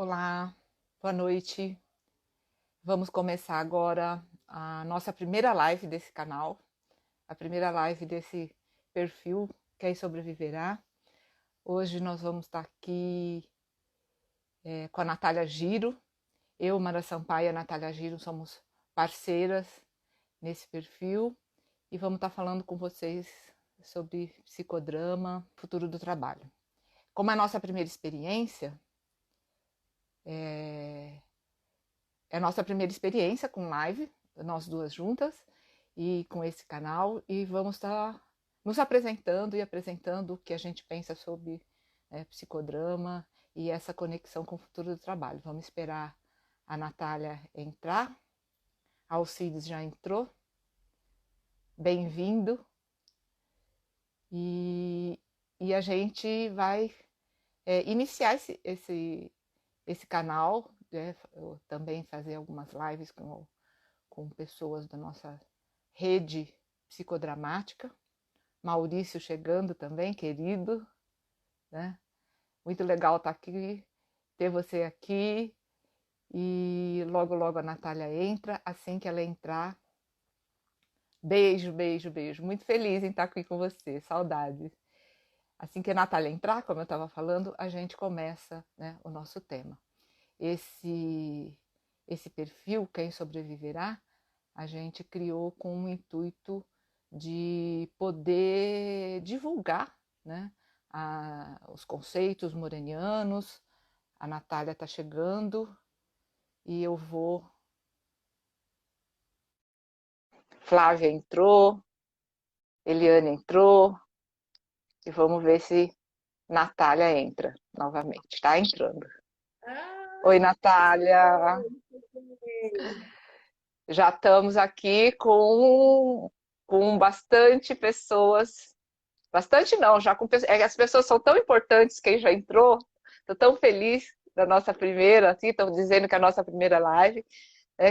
Olá, boa noite. Vamos começar agora a nossa primeira live desse canal, a primeira live desse perfil Quem Sobreviverá. Hoje nós vamos estar aqui com a Natália Giro. Eu, Mara Sampaio e a Natália Giro somos parceiras nesse perfil e vamos estar falando com vocês sobre psicodrama, futuro do trabalho. Como é a nossa primeira experiência, é a nossa primeira experiência com live, nós duas juntas, e com esse canal, e vamos estar nos apresentando e apresentando o que a gente pensa sobre psicodrama e essa conexão com o futuro do trabalho. Vamos esperar a Natália entrar. A Alcides já entrou. Bem-vindo. E a gente vai iniciar esse canal, eu também fazer algumas lives com pessoas da nossa rede psicodramática. Maurício chegando também, querido, né? Muito legal estar aqui, ter você aqui. E logo, logo a Natália entra. Assim que ela entrar, beijo, beijo, beijo. Muito feliz em estar aqui com você, saudades. Assim que a Natália entrar, como eu estava falando, a gente começa, né, o nosso tema. Esse perfil, Quem Sobreviverá, a gente criou com o intuito de poder divulgar, né, os conceitos morenianos. A Natália está chegando e eu vou... Flávia entrou, Eliane entrou, e vamos ver se Natália entra novamente. Está entrando. Oi, Natália. Já estamos aqui com bastante pessoas. Bastante não, já com as pessoas são tão importantes, quem já entrou. Estou tão feliz da nossa primeira, assim, estão dizendo que é a nossa primeira live,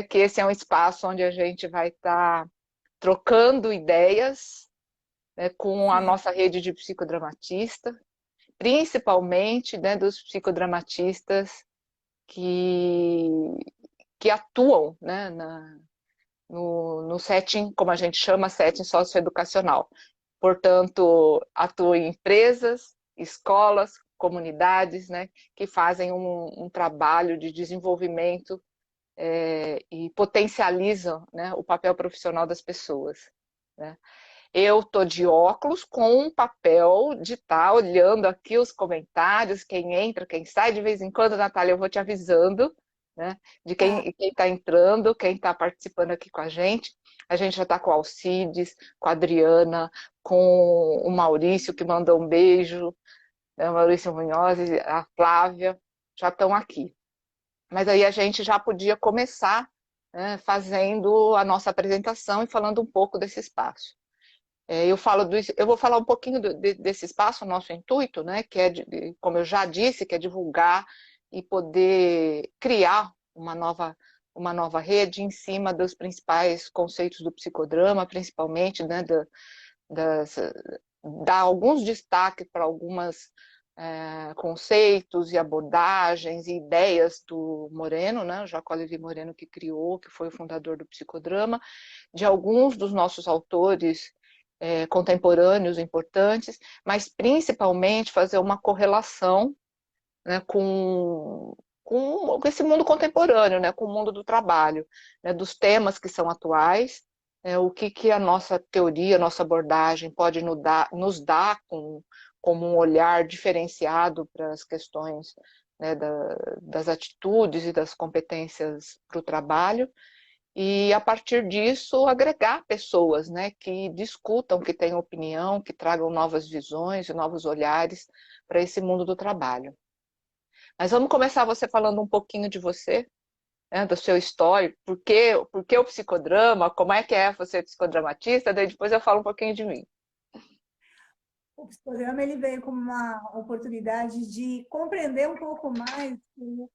que esse é um espaço onde a gente vai estar trocando ideias, com a nossa rede de psicodramatistas, principalmente, né, dos psicodramatistas que atuam, né, no setting, como a gente chama, setting socioeducacional. Portanto, atuam em empresas, escolas, comunidades, né, que fazem um trabalho de desenvolvimento e potencializam, né, o papel profissional das pessoas, né. Eu tô de óculos com um papel de estar olhando aqui os comentários, quem entra, quem sai, de vez em quando, Natália, eu vou te avisando, né, de quem está entrando, quem está participando aqui com a gente. A gente já está com o Alcides, com a Adriana, com o Maurício, que mandou um beijo, né, o Maurício Munhoz, a Flávia, já estão aqui. Mas aí a gente já podia começar, né, fazendo a nossa apresentação e falando um pouco desse espaço. Eu vou falar um pouquinho desse espaço, nosso intuito, né, que é, como eu já disse, que é divulgar e poder criar uma nova rede em cima dos principais conceitos do psicodrama, principalmente, né, dar alguns destaques para algumas conceitos e abordagens e ideias do Moreno, né, o Jacques Olivier Moreno, que criou, que foi o fundador do psicodrama, de alguns dos nossos autores contemporâneos importantes, mas principalmente fazer uma correlação, né, com esse mundo contemporâneo, né, com o mundo do trabalho, né, dos temas que são atuais, o que a nossa teoria, a nossa abordagem pode nos dar como um olhar diferenciado para as questões, né, das atitudes e das competências para o trabalho, e a partir disso agregar pessoas, né, que discutam, que tenham opinião, que tragam novas visões e novos olhares para esse mundo do trabalho. Mas vamos começar você falando um pouquinho de você, né, do seu histórico, por que o psicodrama, como é que é você psicodramatista, daí depois eu falo um pouquinho de mim. O psicodrama ele veio como uma oportunidade de compreender um pouco mais o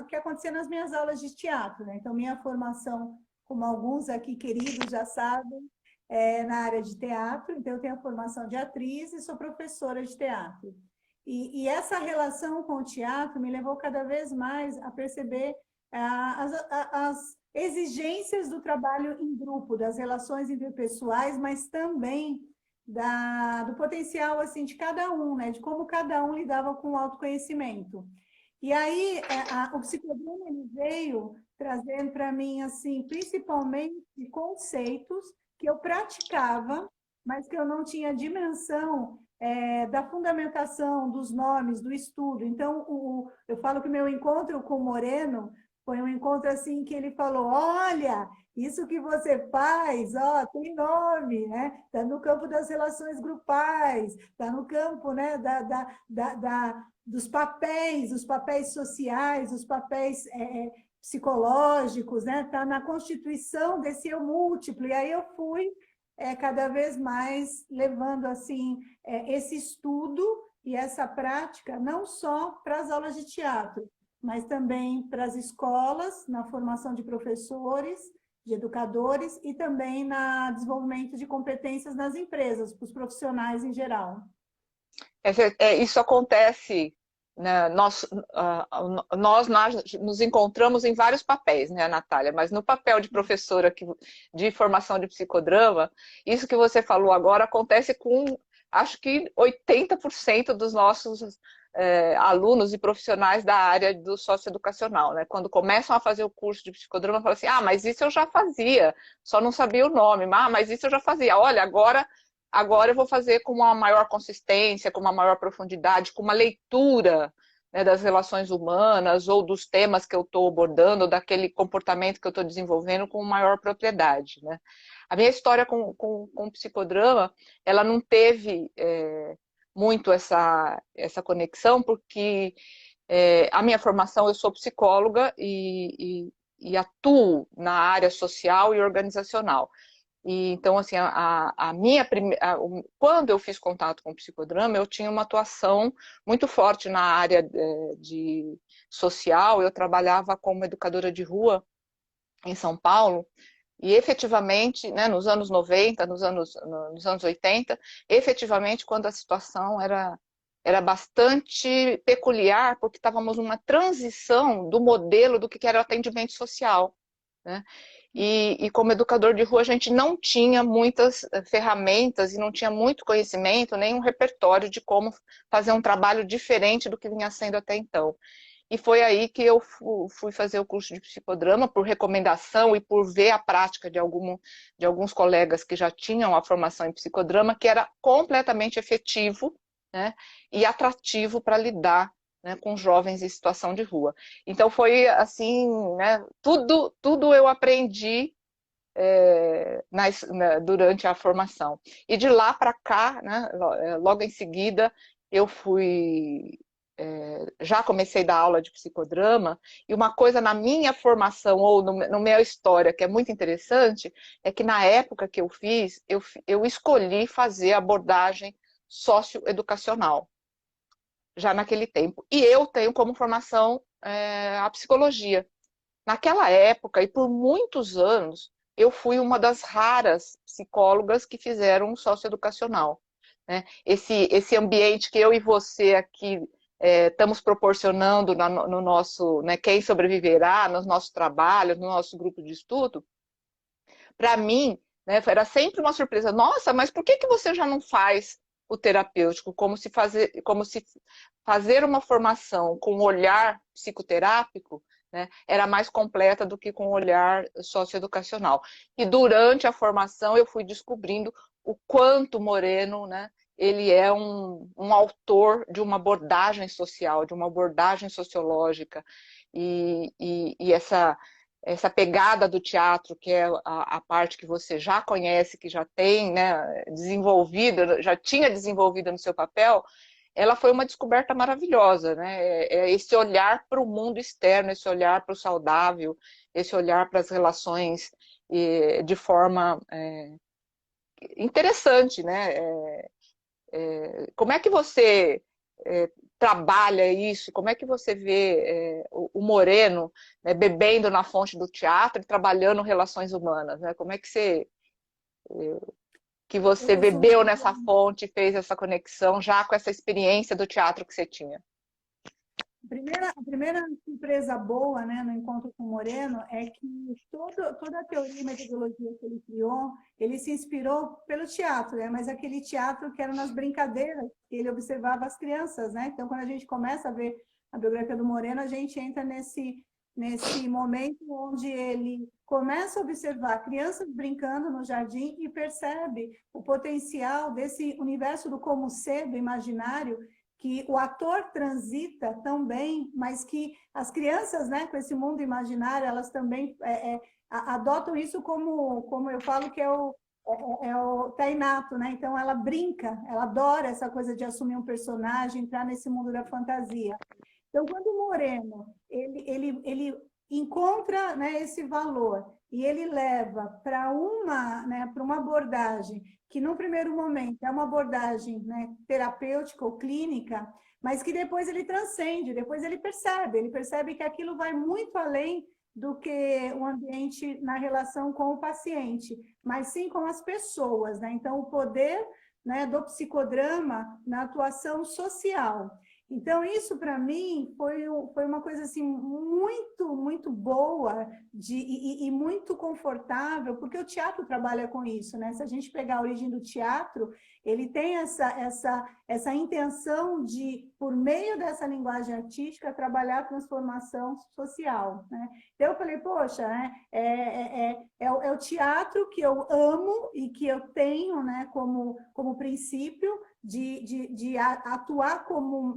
que acontecia nas minhas aulas de teatro, né? Então, minha formação, como alguns aqui queridos já sabem, é na área de teatro. Então, eu tenho a formação de atriz e sou professora de teatro. E essa relação com o teatro me levou cada vez mais a perceber as exigências do trabalho em grupo, das relações interpessoais, mas também do potencial assim de cada um, né? De como cada um lidava com o autoconhecimento. E aí o psicodrama ele veio trazendo para mim assim, principalmente conceitos que eu praticava, mas que eu não tinha dimensão da fundamentação dos nomes, do estudo. Então, eu falo que o meu encontro com o Moreno foi um encontro assim que ele falou: olha, isso que você faz, ó, tem nome, né? Está no campo das relações grupais, está no campo, né, dos papéis, os papéis sociais, os papéis psicológicos, né? Está na constituição desse eu múltiplo. E aí eu fui cada vez mais levando assim esse estudo e essa prática não só para as aulas de teatro, mas também para as escolas, na formação de professores, de educadores e também no desenvolvimento de competências nas empresas, para os profissionais em geral. Isso acontece, né? Nós nos encontramos em vários papéis, né, Natália? Mas no papel de professora de formação de psicodrama, isso que você falou agora acontece com, acho que 80% dos nossos alunos e profissionais da área do socioeducacional, né? Quando começam a fazer o curso de psicodrama, falam assim: ah, mas isso eu já fazia, só não sabia o nome. Ah, mas isso eu já fazia. Olha, agora eu vou fazer com uma maior consistência, com uma maior profundidade, com uma leitura, né, das relações humanas ou dos temas que eu estou abordando, ou daquele comportamento que eu estou desenvolvendo com maior propriedade, né? A minha história com o psicodrama, ela não teve muito essa conexão, porque a minha formação, eu sou psicóloga e atuo na área social e organizacional. E, então, assim, quando eu fiz contato com o psicodrama, eu tinha uma atuação muito forte na área de social. Eu trabalhava como educadora de rua em São Paulo, e efetivamente, né, nos anos 90, nos anos 80, efetivamente, quando a situação era bastante peculiar, porque estávamos numa transição do modelo do que era o atendimento social, né? E como educador de rua, a gente não tinha muitas ferramentas e não tinha muito conhecimento, nem um repertório de como fazer um trabalho diferente do que vinha sendo até então. E foi aí que eu fui fazer o curso de psicodrama, por recomendação e por ver a prática de alguns colegas que já tinham a formação em psicodrama, que era completamente efetivo, né, e atrativo para lidar, né, com jovens em situação de rua. Então foi assim, né, tudo eu aprendi durante a formação. E de lá para cá, né, logo em seguida, eu já comecei a dar aula de psicodrama, e uma coisa na minha formação, ou no minha história, que é muito interessante, é que na época que eu fiz, eu escolhi fazer abordagem socioeducacional, já naquele tempo. E eu tenho como formação a psicologia. Naquela época, e por muitos anos, eu fui uma das raras psicólogas que fizeram um socioeducacional, né? Esse ambiente que eu e você aqui estamos proporcionando no nosso, né, Quem Sobreviverá, nos nossos trabalhos, no nosso grupo de estudo, para mim, né, era sempre uma surpresa. Nossa, mas por que você já não faz o terapêutico? Como se fazer uma formação com um olhar psicoterápico, né, era mais completa do que com um olhar socioeducacional. E durante a formação eu fui descobrindo o quanto Moreno, né, ele é um autor de uma abordagem social, de uma abordagem sociológica, e essa pegada do teatro, que é a parte que você já conhece, que já tem, né, desenvolvida, já tinha desenvolvida no seu papel, ela foi uma descoberta maravilhosa, né? Esse olhar para o mundo externo, esse olhar para o saudável, esse olhar para as relações de forma interessante, né? Como é que você trabalha isso? Como é que você vê o Moreno, né, bebendo na fonte do teatro e trabalhando relações humanas, né? Como é que você que você Eu sou bebeu nessa fonte e fez essa conexão já com essa experiência do teatro que você tinha? A primeira surpresa boa, né, no encontro com o Moreno é que toda a teoria e metodologia que ele criou, ele se inspirou pelo teatro, né, mas aquele teatro que era nas brincadeiras, que ele observava as crianças, né? Então, quando a gente começa a ver a biografia do Moreno, a gente entra nesse momento onde ele começa a observar crianças brincando no jardim e percebe o potencial desse universo do como ser, do imaginário, que o ator transita tão bem, mas que as crianças, né, com esse mundo imaginário, elas também adotam isso como eu falo que é o tá inato, né? Então ela brinca, ela adora essa coisa de assumir um personagem, entrar nesse mundo da fantasia. Então, quando o Moreno ele encontra, né, esse valor e ele leva para uma abordagem que, no primeiro momento, é uma abordagem, né, terapêutica ou clínica, mas que depois ele transcende, depois ele percebe que aquilo vai muito além do que o ambiente na relação com o paciente, mas sim com as pessoas, né? Então, o poder, né, do psicodrama na atuação social. Então, isso para mim foi uma coisa assim, muito, muito boa e muito confortável, porque o teatro trabalha com isso, né? Se a gente pegar a origem do teatro, ele tem essa intenção de, por meio dessa linguagem artística, trabalhar a transformação social, né? Então, eu falei, poxa, né? É o teatro que eu amo e que eu tenho, né, como princípio, de atuar como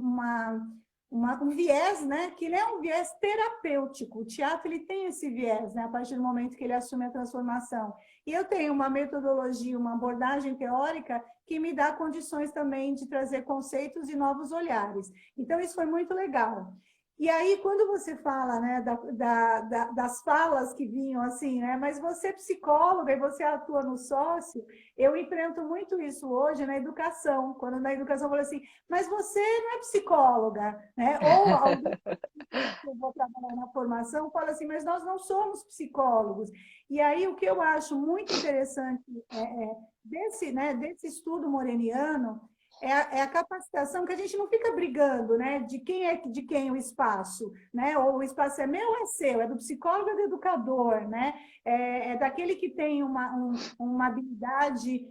um viés, né? Que ele é um viés terapêutico. O teatro ele tem esse viés, né? A partir do momento que ele assume a transformação. E eu tenho uma metodologia, uma abordagem teórica que me dá condições também de trazer conceitos e novos olhares. Então, isso foi muito legal. E aí, quando você fala, né, das falas que vinham assim, né, mas você é psicóloga e você atua no sócio, eu enfrento muito isso hoje na educação, quando na educação eu falo assim, mas você não é psicóloga, né? Ou alguém que eu vou trabalhar na formação fala assim, mas nós não somos psicólogos. E aí, o que eu acho muito interessante desse estudo moreniano é a capacitação que a gente não fica brigando, né? De quem é de quem o espaço, né? Ou o espaço é meu ou é seu, é do psicólogo ou do educador, né? É daquele que tem uma habilidade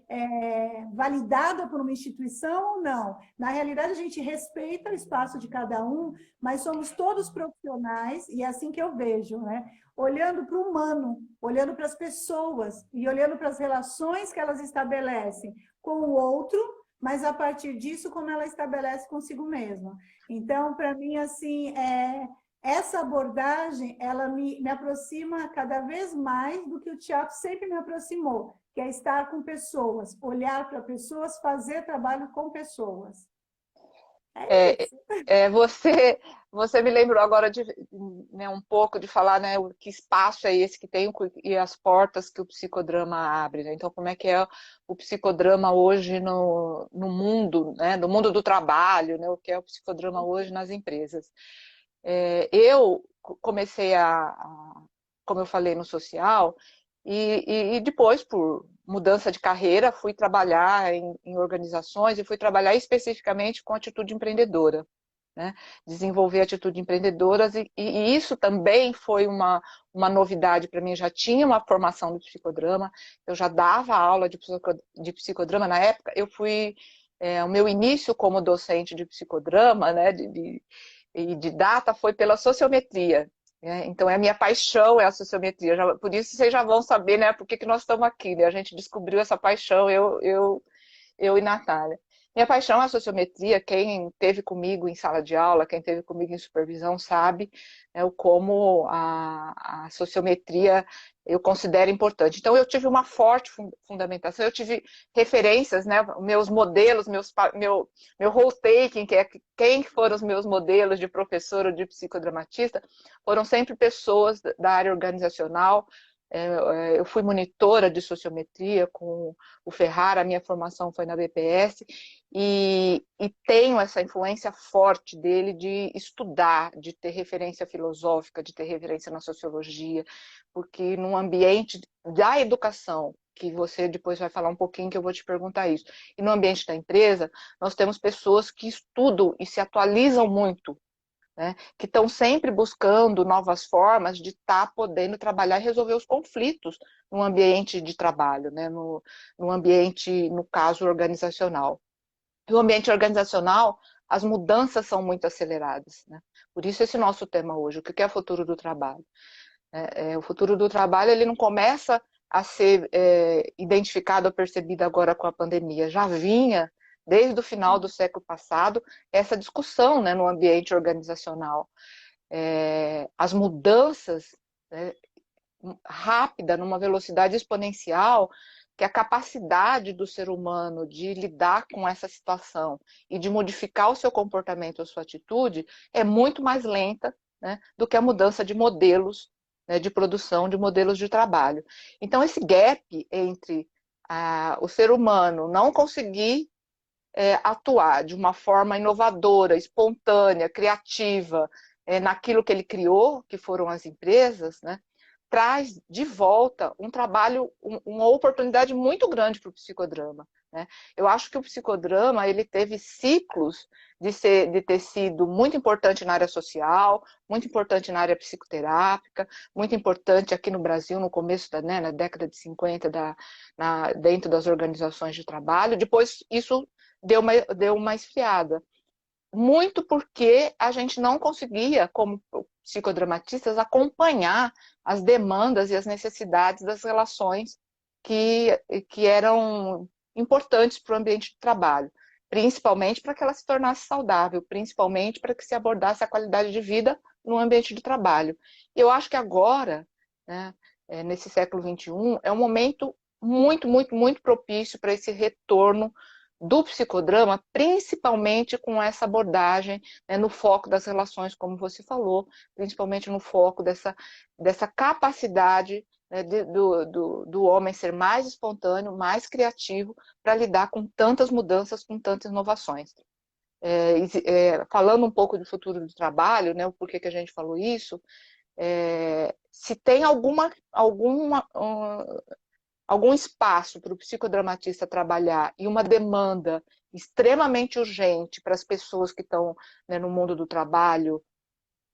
validada por uma instituição ou não. Na realidade, a gente respeita o espaço de cada um, mas somos todos profissionais, e é assim que eu vejo, né? Olhando para o humano, olhando para as pessoas e olhando para as relações que elas estabelecem com o outro, mas a partir disso, como ela estabelece consigo mesma. Então, para mim, assim, essa abordagem, ela me aproxima cada vez mais do que o teatro sempre me aproximou, que é estar com pessoas, olhar para pessoas, fazer trabalho com pessoas. É É, isso. você me lembrou agora né, um pouco de falar, né, que espaço é esse que tem e as portas que o psicodrama abre, né? Então, como é que é o psicodrama hoje no mundo, né, no mundo do trabalho, né? O que é o psicodrama hoje nas empresas? Eu comecei como eu falei, no social, e depois, por mudança de carreira, fui trabalhar em organizações e fui trabalhar especificamente com atitude empreendedora, né? Desenvolver atitude empreendedoras, e isso também foi uma novidade para mim. Já tinha uma formação do psicodrama, eu já dava aula de psicodrama. Na época, o meu início como docente de psicodrama, né, e de data foi pela sociometria. Né? Então, é a minha paixão é a sociometria. Por isso, vocês já vão saber, né, por que nós estamos aqui. Né? A gente descobriu essa paixão, eu e Natália. Minha paixão é a sociometria. Quem teve comigo em sala de aula, quem teve comigo em supervisão, sabe, né, como a sociometria eu considero importante. Então, eu tive uma forte fundamentação, eu tive referências, né, meus modelos, meu role-taking, que é quem foram os meus modelos de professor ou de psicodramatista, foram sempre pessoas da área organizacional. Eu fui monitora de sociometria com o Ferrara, a minha formação foi na BPS, e tenho essa influência forte dele de estudar, de ter referência filosófica, de ter referência na sociologia, porque num ambiente da educação, que você depois vai falar um pouquinho, que eu vou te perguntar isso. E no ambiente da empresa, nós temos pessoas que estudam e se atualizam muito, né? Que estão sempre buscando novas formas de estar podendo trabalhar e resolver os conflitos no ambiente de trabalho, né? No ambiente, no caso, organizacional. E o ambiente organizacional, as mudanças são muito aceleradas, né? Por isso esse nosso tema hoje, o que é o futuro do trabalho? O futuro do trabalho, ele não começa a ser identificado ou percebido agora com a pandemia. Já vinha, desde o final do século passado, essa discussão, né, no ambiente organizacional. As mudanças, né, rápida, numa velocidade exponencial, que a capacidade do ser humano de lidar com essa situação e de modificar o seu comportamento, a sua atitude, é muito mais lenta, né, do que a mudança de modelos, né, de produção, de modelos de trabalho. Então, esse gap entre o ser humano não conseguir atuar de uma forma inovadora, espontânea, criativa, naquilo que ele criou, que foram as empresas, né, traz de volta um trabalho, uma oportunidade muito grande para o psicodrama, né? Eu acho que o psicodrama, ele teve ciclos de ter sido muito importante na área social, muito importante na área psicoterápica, muito importante aqui no Brasil, no começo né, na década de 50, dentro das organizações de trabalho. Depois isso deu uma esfriada. Muito porque a gente não conseguia, como psicodramatistas, acompanhar as demandas e as necessidades das relações que eram importantes para o ambiente de trabalho, principalmente para que ela se tornasse saudável, principalmente para que se abordasse a qualidade de vida no ambiente de trabalho. Eu acho que agora, né, nesse século XXI, é um momento muito, muito, muito propício para esse retorno do psicodrama, principalmente com essa abordagem, né, no foco das relações, como você falou, principalmente no foco dessa capacidade, né, do homem ser mais espontâneo, mais criativo, para lidar com tantas mudanças, com tantas inovações. Falando um pouco do futuro do trabalho, né, o porquê que a gente falou isso, se tem algum espaço para o psicodramatista trabalhar e uma demanda extremamente urgente para as pessoas que estão, né, no mundo do trabalho,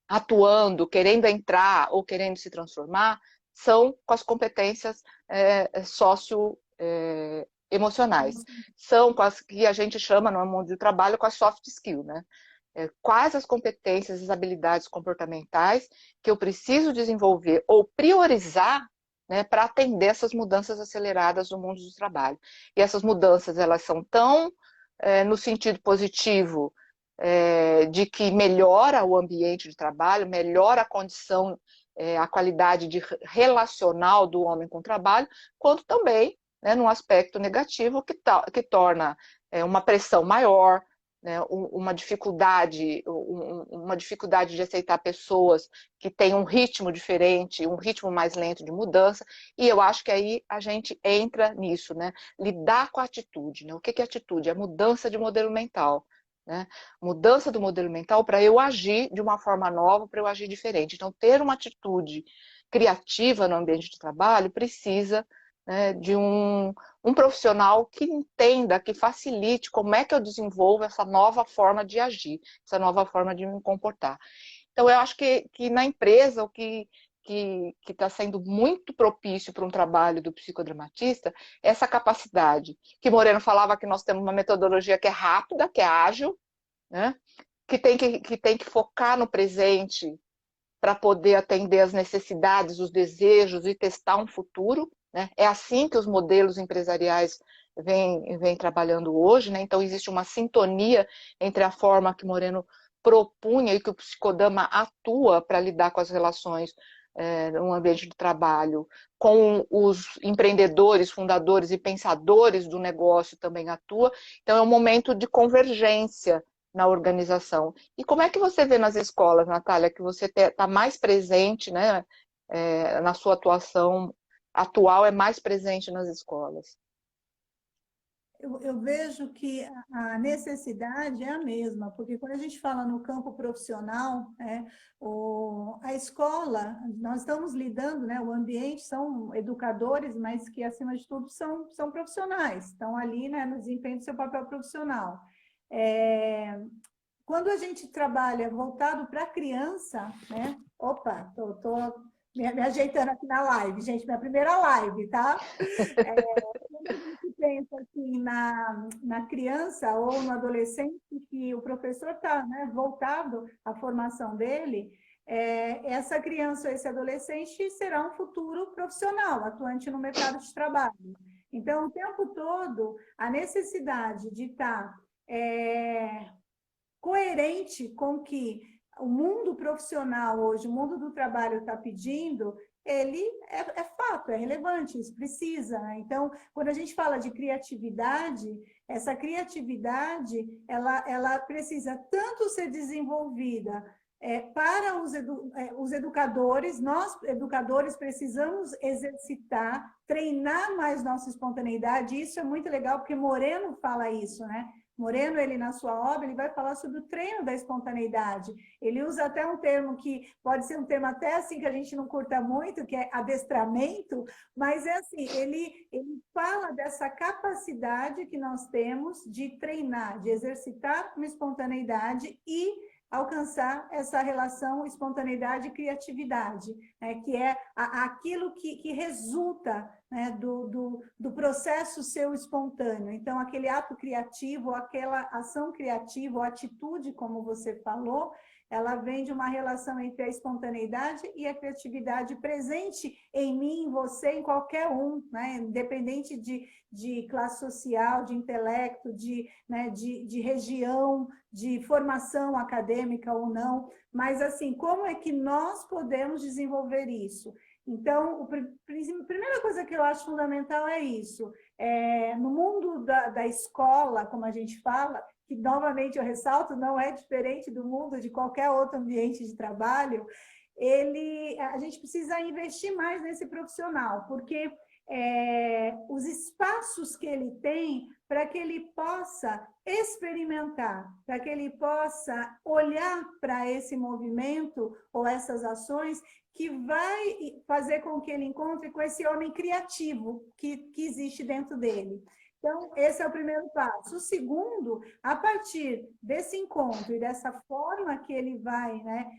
atuando, querendo entrar ou querendo se transformar, são com as competências socioemocionais. São com as que a gente chama no mundo do trabalho com as soft skills, né? Quais as competências, as habilidades comportamentais que eu preciso desenvolver ou priorizar, né, para atender essas mudanças aceleradas no mundo do trabalho. E essas mudanças, elas são tão no sentido positivo, de que melhora o ambiente de trabalho, melhora a condição, a qualidade relacional do homem com o trabalho, quanto também, né, num aspecto negativo que torna uma pressão maior, né, uma dificuldade de aceitar pessoas que têm um ritmo diferente, um ritmo mais lento de mudança, e eu acho que aí a gente entra nisso, né? Lidar com a atitude, né? O que é atitude? É mudança de modelo mental, né? Mudança do modelo mental para eu agir de uma forma nova, para eu agir diferente. Então, ter uma atitude criativa no ambiente de trabalho precisa, né, de um profissional que entenda, que facilite como é que eu desenvolvo essa nova forma de agir, essa nova forma de me comportar. Então, eu acho que na empresa, o que está sendo muito propício para um trabalho do psicodramatista é essa capacidade, que Moreno falava que nós temos uma metodologia que é rápida, que é ágil, né? que tem que focar no presente para poder atender as necessidades, os desejos e testar um futuro, né? É assim que os modelos empresariais vêm trabalhando hoje, né? Então existe uma sintonia entre a forma que Moreno propunha e que o psicodrama atua para lidar com as relações no ambiente de trabalho, com os empreendedores, fundadores e pensadores do negócio também atua. Então é um momento de convergência na organização. E como é que você vê nas escolas, Natália, que você está mais presente, né, na sua atuação atual, é mais presente nas escolas? Eu vejo que a necessidade é a mesma, porque quando a gente fala no campo profissional, a escola, nós estamos lidando, né, o ambiente são educadores, mas que, acima de tudo, são profissionais, estão ali, né, no desempenho do seu papel profissional. Quando a gente trabalha voltado para a criança, né? Opa, tô me ajeitando aqui na live, gente, minha primeira live, tá? Quando a gente pensa assim na criança ou no adolescente, que o professor está, né, voltado à formação dele, essa criança ou esse adolescente será um futuro profissional, atuante no mercado de trabalho. Então, o tempo todo, a necessidade de estar coerente com o que o mundo profissional hoje, o mundo do trabalho está pedindo, ele é fato, é relevante, isso precisa. Né? Então, quando a gente fala de criatividade, essa criatividade, ela precisa tanto ser desenvolvida para os educadores, nós educadores precisamos exercitar, treinar mais nossa espontaneidade, isso é muito legal, porque Moreno fala isso, né? Moreno, ele na sua obra, ele vai falar sobre o treino da espontaneidade. Ele usa até um termo que pode ser um termo até assim que a gente não curta muito, que é adestramento, mas é assim, ele fala dessa capacidade que nós temos de treinar, de exercitar uma espontaneidade e alcançar essa relação espontaneidade e criatividade, né? Que é aquilo que resulta, né, do processo seu espontâneo. Então, aquele ato criativo, aquela ação criativa, ou atitude, como você falou, ela vem de uma relação entre a espontaneidade e a criatividade presente em mim, em você, em qualquer um, né? Independente de classe social, de intelecto, né, de região, de formação acadêmica ou não. Mas, assim, como é que nós podemos desenvolver isso? Então, a primeira coisa que eu acho fundamental é isso. No mundo da escola, como a gente fala, que novamente eu ressalto, não é diferente do mundo de qualquer outro ambiente de trabalho, a gente precisa investir mais nesse profissional, porque os espaços que ele tem para que ele possa experimentar, para que ele possa olhar para esse movimento ou essas ações que vai fazer com que ele encontre com esse homem criativo que existe dentro dele. Então, esse é o primeiro passo. O segundo, a partir desse encontro e dessa forma que ele vai, né,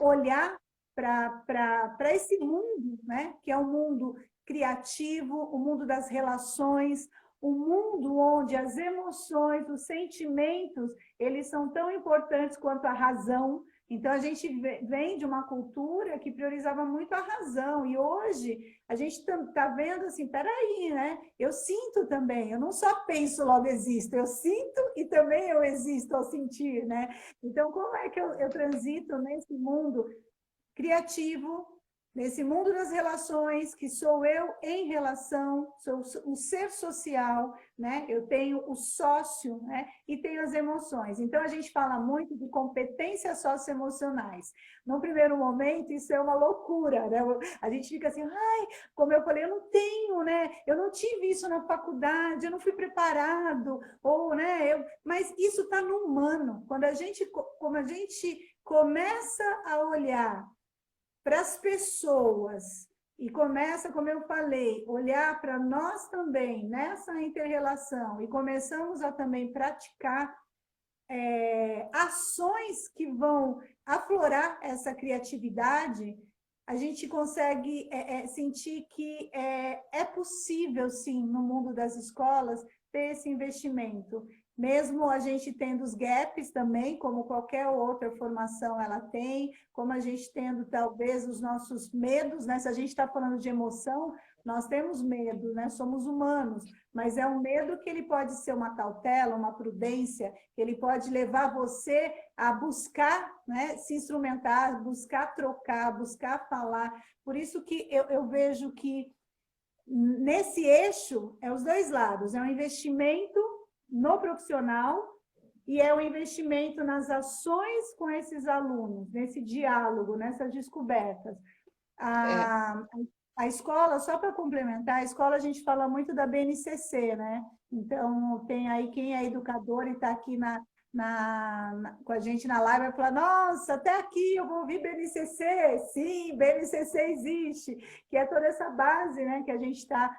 olhar para esse mundo, né, que é um mundo criativo, o mundo das relações, um mundo onde as emoções, os sentimentos, eles são tão importantes quanto a razão. Então, a gente vem de uma cultura que priorizava muito a razão, e hoje a gente está vendo assim, peraí, né? Eu sinto também, eu não só penso, logo existo, eu sinto e também eu existo ao sentir, né? Então, como é que eu transito nesse mundo criativo, nesse mundo das relações, que sou eu em relação, sou um ser social, né? Eu tenho o sócio, né? E tenho as emoções. Então, a gente fala muito de competências socioemocionais. Num primeiro momento, isso é uma loucura, né? A gente fica assim, ai, como eu falei, eu não tenho, né? Eu não tive isso na faculdade, eu não fui preparado, ou, né? Mas isso está no humano. Como a gente começa a olhar para as pessoas e começa, como eu falei, olhar para nós também nessa inter-relação e começamos a também praticar ações que vão aflorar essa criatividade, a gente consegue sentir que é possível, sim, no mundo das escolas, ter esse investimento. Mesmo a gente tendo os gaps também, como qualquer outra formação ela tem, como a gente tendo talvez os nossos medos, né? Se a gente está falando de emoção, nós temos medo, né? Somos humanos, mas é um medo que ele pode ser uma cautela, uma prudência, que ele pode levar você a buscar, né, se instrumentar, buscar trocar, buscar falar. Por isso que eu vejo que nesse eixo é os dois lados, é um investimento no profissional e é o investimento nas ações com esses alunos, nesse diálogo, nessas descobertas. É, A escola, só para complementar, a escola a gente fala muito da BNCC, né? Então, tem aí quem é educador e está aqui com a gente na live, vai falar, nossa, até aqui eu vou ouvir BNCC. Sim, BNCC existe, que é toda essa base, né, que a gente está,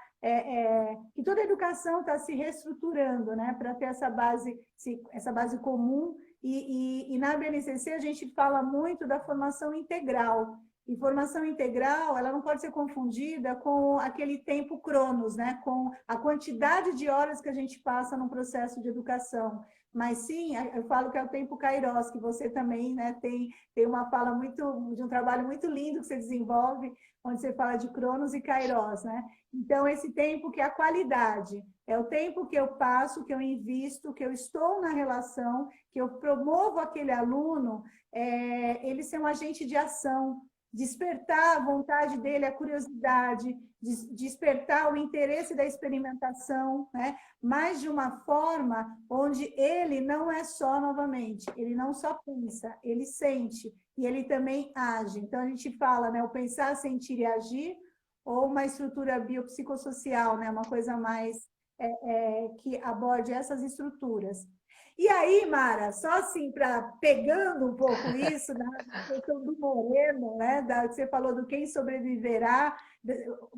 que toda a educação está se reestruturando, né, para ter essa base comum. E na BNCC a gente fala muito da formação integral. E formação integral, ela não pode ser confundida com aquele tempo cronos, né? Com a quantidade de horas que a gente passa num processo de educação. Mas sim, eu falo que é o tempo Kairos, que você também, né, tem uma fala muito, de um trabalho muito lindo que você desenvolve, onde você fala de cronos e Kairos, né? Então, esse tempo que é a qualidade, é o tempo que eu passo, que eu invisto, que eu estou na relação, que eu promovo aquele aluno, ele ser um agente de ação, despertar a vontade dele, a curiosidade, despertar o interesse da experimentação, né? Mas de uma forma onde ele não é só, novamente, ele não só pensa, ele sente e ele também age. Então, a gente fala, né, o pensar, sentir e agir, ou uma estrutura biopsicossocial, né, uma coisa mais que aborde essas estruturas. E aí, Mara, só assim, para pegando um pouco isso, na questão do Moreno, né? Você falou do quem sobreviverá,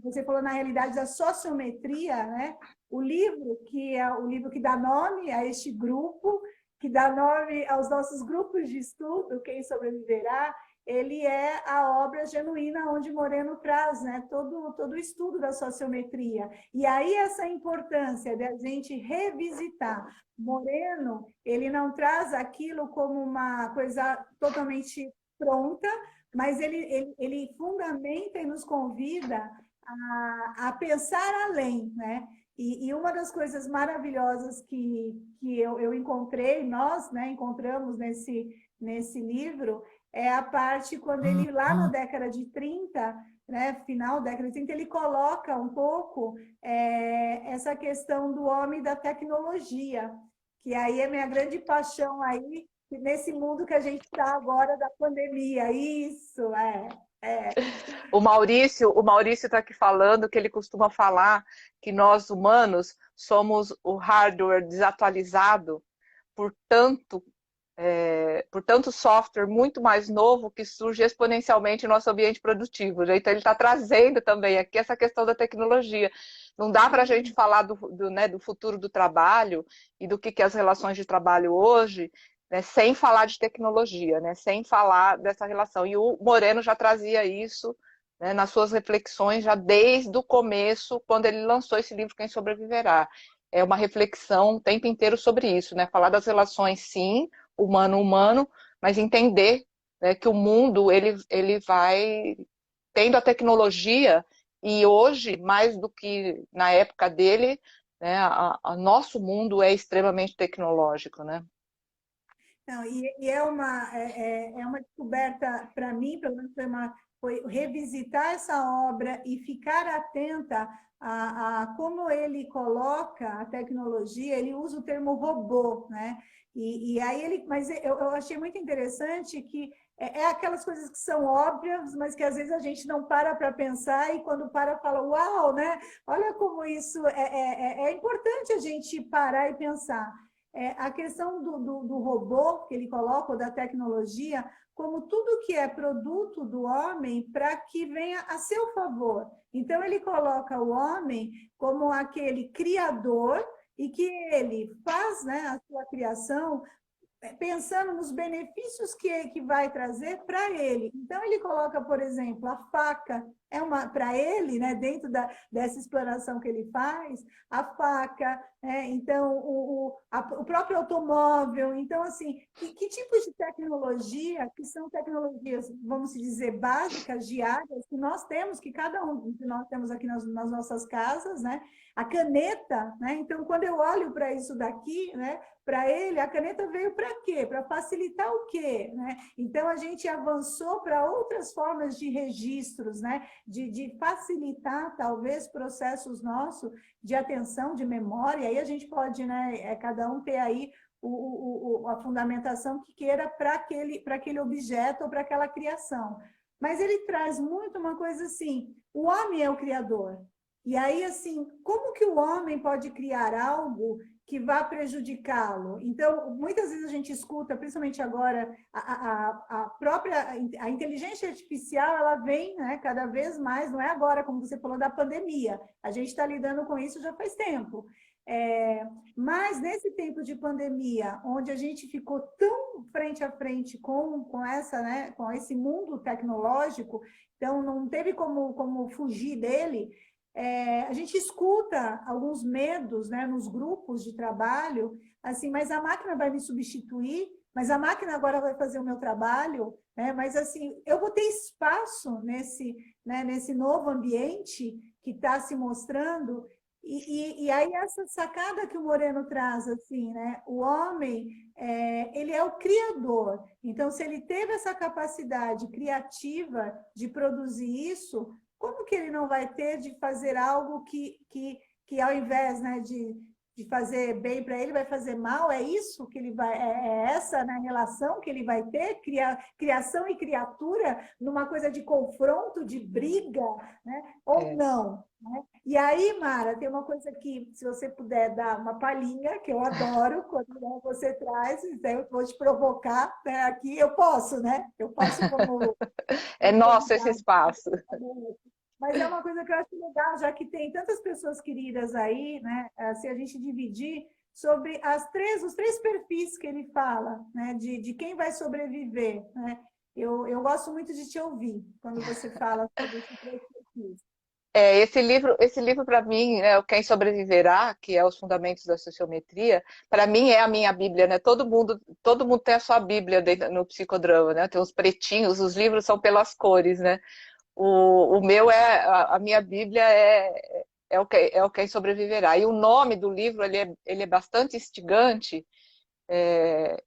você falou na realidade da sociometria, né? O livro, que é o livro que dá nome a este grupo, que dá nome aos nossos grupos de estudo, Quem Sobreviverá, ele é a obra genuína onde Moreno traz, né, todo o estudo da sociometria. E aí essa importância de a gente revisitar. Moreno, ele não traz aquilo como uma coisa totalmente pronta, mas ele fundamenta e nos convida a pensar além, né? E uma das coisas maravilhosas que eu encontrei, nós, né, encontramos nesse livro, é a parte quando ele, lá na década de 30, né, final da década de 30, ele coloca um pouco essa questão do homem e da tecnologia, que aí é minha grande paixão aí, nesse mundo que a gente está agora da pandemia. Isso, é. O Maurício está aqui falando que ele costuma falar que nós humanos somos o hardware desatualizado por tanto, por tanto software muito mais novo que surge exponencialmente no nosso ambiente produtivo. Né? Então ele está trazendo também aqui essa questão da tecnologia. Não dá para a gente falar né, do futuro do trabalho e do que é as relações de trabalho hoje, né, sem falar de tecnologia, né, sem falar dessa relação. E o Moreno já trazia isso, né, nas suas reflexões já desde o começo, quando ele lançou esse livro Quem Sobreviverá. É uma reflexão o tempo inteiro sobre isso, né? Falar das relações, sim, humano-humano, mas entender, né, que o mundo ele vai tendo a tecnologia e hoje, mais do que na época dele, né, nosso mundo é extremamente tecnológico, né? Não, e é uma descoberta para mim, pelo menos foi revisitar essa obra e ficar atenta a como ele coloca a tecnologia, ele usa o termo robô, né? E aí mas eu achei muito interessante que é aquelas coisas que são óbvias, mas que às vezes a gente não para pensar e quando para fala, uau, né? Olha como isso é importante a gente parar e pensar a questão do robô que ele coloca, ou da tecnologia, como tudo que é produto do homem para que venha a seu favor. Então, ele coloca o homem como aquele criador e que ele faz, né, a sua criação pensando nos benefícios que vai trazer para ele. Então, ele coloca, por exemplo, a faca, para ele, né, dentro dessa explanação que ele faz, a faca, então, o próprio automóvel. Então, assim, que tipos de tecnologia, que são tecnologias, vamos dizer, básicas, diárias, que nós temos, que cada um de nós temos aqui nas nossas casas, né? A caneta, né? Então, quando eu olho para isso daqui, né, para ele, a caneta veio para quê? Para facilitar o quê? Né? Então, a gente avançou para outras formas de registros, né? De facilitar, talvez, processos nossos de atenção, de memória. Aí a gente pode, né, cada um ter aí a fundamentação que queira para aquele objeto ou para aquela criação. mas ele traz muito uma coisa assim, o homem é o criador. E aí, assim, como que o homem pode criar algo que vá prejudicá-lo? Então, muitas vezes a gente escuta, principalmente agora, a própria a inteligência artificial, ela vem, né, cada vez mais, não é agora, como você falou, da pandemia. A gente está lidando com isso já faz tempo. Mas nesse tempo de pandemia, onde a gente ficou tão frente a frente essa, né, com esse mundo tecnológico, então não teve como fugir dele, a gente escuta alguns medos, né, nos grupos de trabalho, assim, mas a máquina vai me substituir, mas a máquina agora vai fazer o meu trabalho, né, mas assim, eu vou ter espaço nesse, né, nesse novo ambiente que está se mostrando, e aí essa sacada que o Moreno traz, assim, né, o homem, ele é o criador, então se ele teve essa capacidade criativa de produzir isso, como que ele não vai ter de fazer algo que ao invés, né, de fazer bem para ele, vai fazer mal? É isso que ele vai, essa, né, relação que ele vai ter, criação e criatura, numa coisa de confronto, de briga, né? Ou não? Né? E aí, Mara, tem uma coisa que, se você puder dar uma palhinha, que eu adoro, quando, né, você traz, então eu vou te provocar, né, aqui, eu posso, né? Eu posso como É nosso esse espaço. mas é uma coisa que eu acho legal, já que tem tantas pessoas queridas aí, né? Se a gente dividir sobre os três perfis que ele fala, né? De quem vai sobreviver, né? Eu gosto muito de te ouvir quando você fala sobre esses três perfis. Esse livro para mim, né, o Quem Sobreviverá, que é os fundamentos da sociometria, para mim é a minha Bíblia, né? Todo mundo tem a sua Bíblia no psicodrama, né? Tem os pretinhos, os livros são pelas cores, né? O meu a minha Bíblia é o Quem Sobreviverá. E o nome do livro ele é bastante instigante.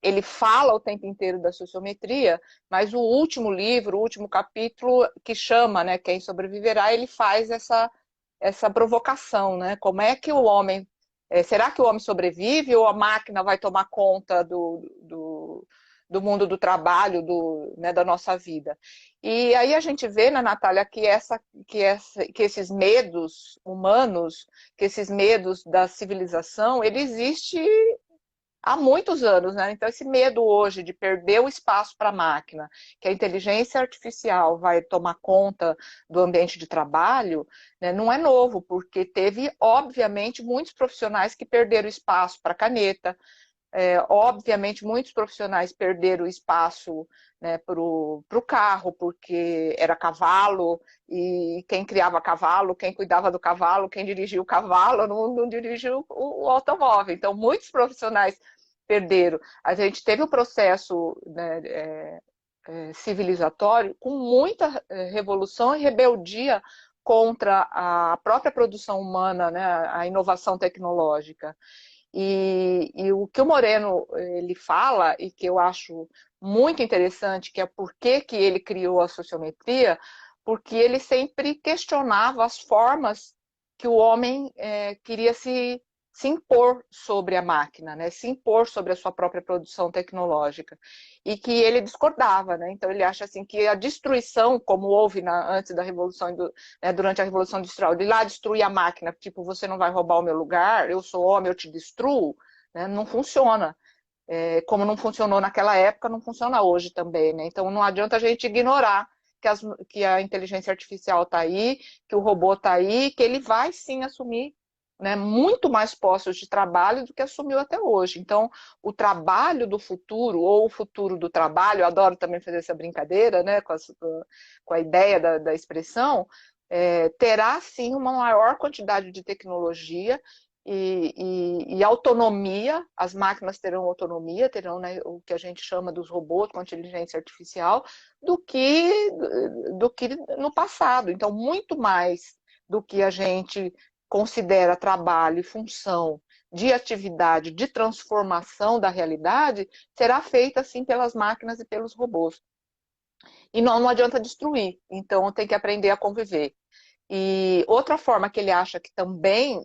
Ele fala o tempo inteiro da sociometria, mas o último livro, o último capítulo que chama, né, Quem Sobreviverá, ele faz essa provocação, né? Como é que o homem será que o homem sobrevive ou a máquina vai tomar conta do mundo do trabalho, né, da nossa vida? E aí a gente vê, na Natália, que esses medos humanos, que esses medos da civilização, ele existe há muitos anos, né? Então, esse medo hoje de perder o espaço para a máquina, que a inteligência artificial vai tomar conta do ambiente de trabalho, né, não é novo, porque teve, obviamente, muitos profissionais que perderam espaço para a caneta, obviamente, muitos profissionais perderam espaço, né, para o carro, porque era cavalo, e quem criava cavalo, quem cuidava do cavalo, quem dirigia o cavalo, não dirigiu o automóvel. Então, muitos profissionais perderam. A gente teve o processo, né, civilizatório com muita revolução e rebeldia contra a própria produção humana, né, a inovação tecnológica. E o que o Moreno ele fala, e que eu acho muito interessante, que é por que ele criou a sociometria, porque ele sempre questionava as formas que o homem queria se impor sobre a máquina, né? Se impor sobre a sua própria produção tecnológica. E que ele discordava, né? Então ele acha assim que a destruição, como houve antes da Revolução, né, durante a Revolução Industrial, de lá destruir a máquina, tipo, você não vai roubar o meu lugar, eu sou homem, eu te destruo, né? Não funciona. Como não funcionou naquela época, não funciona hoje também, né? Então não adianta a gente ignorar que a inteligência artificial está aí, que o robô está aí, que ele vai sim assumir, né, muito mais postos de trabalho do que assumiu até hoje. Então, o trabalho do futuro, ou o futuro do trabalho, eu adoro também fazer essa brincadeira, né, com a ideia da expressão, terá sim uma maior quantidade de tecnologia e autonomia. As máquinas terão autonomia, terão, né, o que a gente chama dos robôs com inteligência artificial, do que no passado. Então, muito mais do que a gente considera trabalho e função de atividade, de transformação da realidade, será feita assim pelas máquinas e pelos robôs. E não adianta destruir, então tem que aprender a conviver. E outra forma que ele acha que também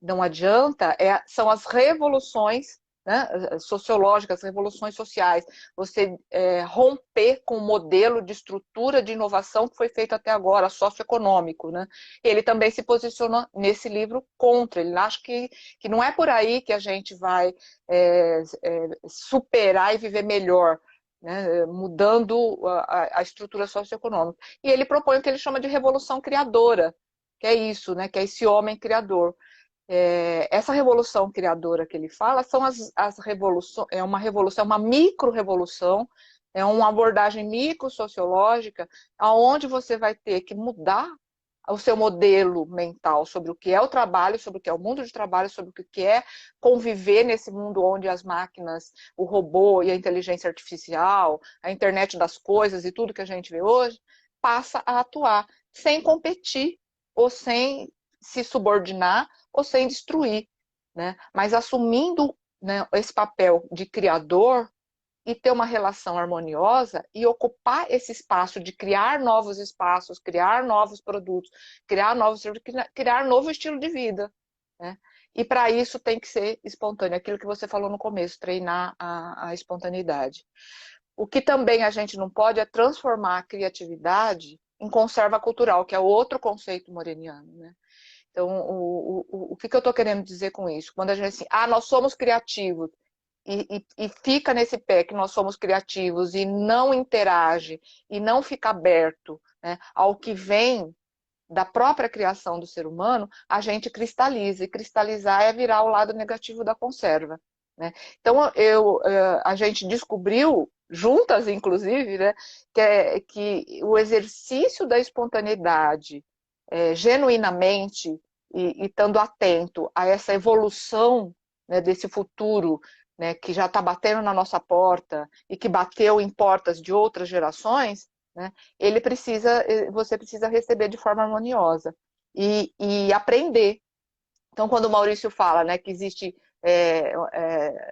não adianta são as revoluções né, sociológicas, revoluções sociais, você romper com o modelo de estrutura de inovação que foi feito até agora, socioeconômico, né? Ele também se posiciona nesse livro contra, ele acha que não é por aí que a gente vai superar e viver melhor, né, mudando a estrutura socioeconômica. E ele propõe o que ele chama de revolução criadora, que é isso, né, que é esse homem criador. Essa revolução criadora que ele fala são as revoluções, é uma revolução, uma micro-revolução, é uma abordagem micro-sociológica, onde você vai ter que mudar o seu modelo mental sobre o que é o trabalho, sobre o que é o mundo de trabalho, sobre o que é conviver nesse mundo onde as máquinas, o robô e a inteligência artificial, a internet das coisas e tudo que a gente vê hoje, passa a atuar sem competir ou sem se subordinar ou sem destruir, né? Mas assumindo, né, esse papel de criador e ter uma relação harmoniosa e ocupar esse espaço de criar novos espaços, criar novos produtos, criar novos criar novo estilo de vida, né? E para isso tem que ser espontâneo, aquilo que você falou no começo, treinar a espontaneidade. O que também a gente não pode é transformar a criatividade em conserva cultural, que é outro conceito moreniano, né? Então, o que eu estou querendo dizer com isso? Quando a gente diz assim, nós somos criativos, e fica nesse pé que nós somos criativos e não interage, e não fica aberto, né, ao que vem da própria criação do ser humano, a gente cristaliza, e cristalizar é virar o lado negativo da conserva, né? Então, a gente descobriu, juntas inclusive, né, que o exercício da espontaneidade, genuinamente, e estando atento a essa evolução, né, desse futuro, né, que já está batendo na nossa porta e que bateu em portas de outras gerações, né, você precisa receber de forma harmoniosa e aprender. Então, quando o Maurício fala, né, que existe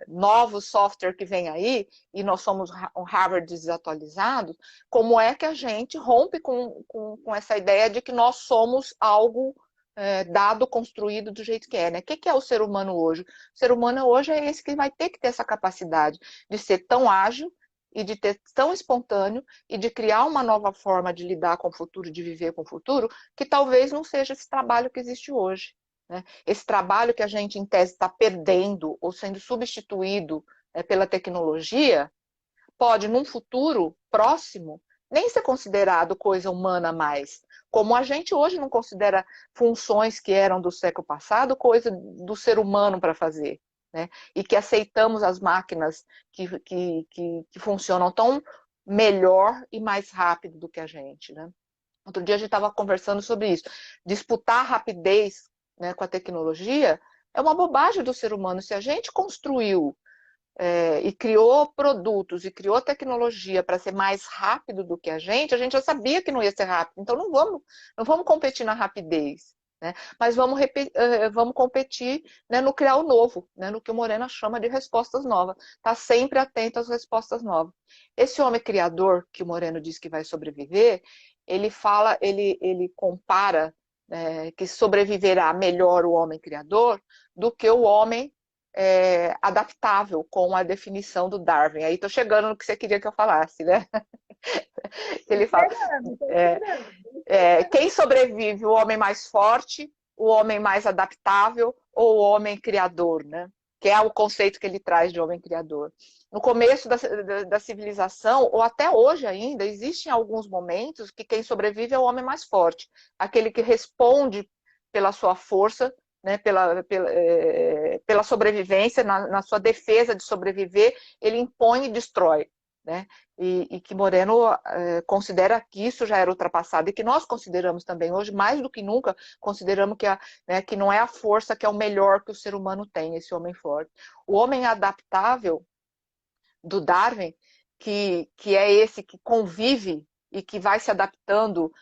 novo software que vem aí e nós somos um Harvard desatualizado, como é que a gente rompe com essa ideia de que nós somos algo dado, construído do jeito que é, né? O que é o ser humano hoje? O ser humano hoje é esse que vai ter que ter essa capacidade de ser tão ágil e de ter tão espontâneo e de criar uma nova forma de lidar com o futuro, de viver com o futuro, que talvez não seja esse trabalho que existe hoje, né? Esse trabalho que a gente, em tese, está perdendo ou sendo substituído pela tecnologia, pode, num futuro próximo, nem ser considerado coisa humana mais. Como a gente hoje não considera funções que eram do século passado coisa do ser humano para fazer, né? E que aceitamos as máquinas que funcionam tão melhor e mais rápido do que a gente, né? Outro dia a gente estava conversando sobre isso. Disputar rapidez, né, com a tecnologia é uma bobagem do ser humano. Se a gente construiu e criou produtos e criou tecnologia para ser mais rápido do que a gente já sabia que não ia ser rápido. Então não vamos competir na rapidez, né? Mas vamos competir, né, no criar o novo, né, no que o Morena chama de respostas novas. Tá sempre atento às respostas novas. Esse homem criador que o Moreno diz que vai sobreviver, ele compara que sobreviverá melhor o homem criador do que o homem adaptável, com a definição do Darwin. Aí estou chegando no que você queria que eu falasse, né? Ele fala, quem sobrevive, o homem mais forte, o homem mais adaptável ou o homem criador, né? Que é o conceito que ele traz de homem criador. No começo da civilização, ou até hoje ainda, existem alguns momentos que quem sobrevive é o homem mais forte, aquele que responde pela sua força, né, pela sobrevivência, na sua defesa de sobreviver, ele impõe e destrói, né? E que Moreno considera que isso já era ultrapassado e que nós consideramos também hoje, mais do que nunca, consideramos que não é a força que é o melhor que o ser humano tem, esse homem forte. O homem adaptável do Darwin, que é esse que convive e que vai se adaptando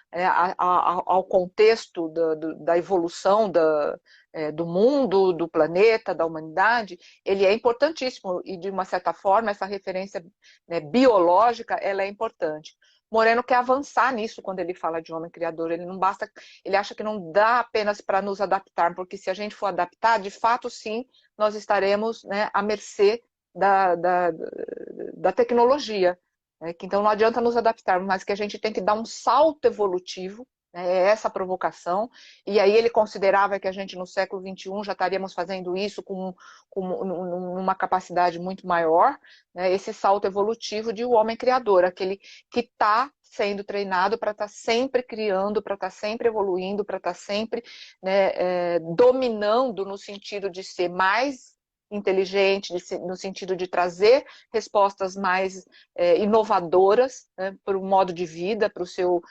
ao contexto da evolução do mundo, do planeta, da humanidade, ele é importantíssimo e, de uma certa forma, essa referência, né, biológica, ela é importante. Moreno quer avançar nisso quando ele fala de homem criador. Ele não basta, ele acha que não dá apenas para nos adaptar, porque se a gente for adaptar, de fato, sim, nós estaremos, né, à mercê da tecnologia. Né? Que então não adianta nos adaptarmos, mas que a gente tem que dar um salto evolutivo, né? É essa a provocação. E aí ele considerava que a gente no século XXI já estaríamos fazendo isso com uma capacidade muito maior, né? Esse salto evolutivo de o homem criador, aquele que está sendo treinado para estar sempre criando, para estar sempre evoluindo, para estar sempre, né, dominando no sentido de ser mais inteligente, no sentido de trazer respostas mais inovadoras, né, para o modo de vida, para o seu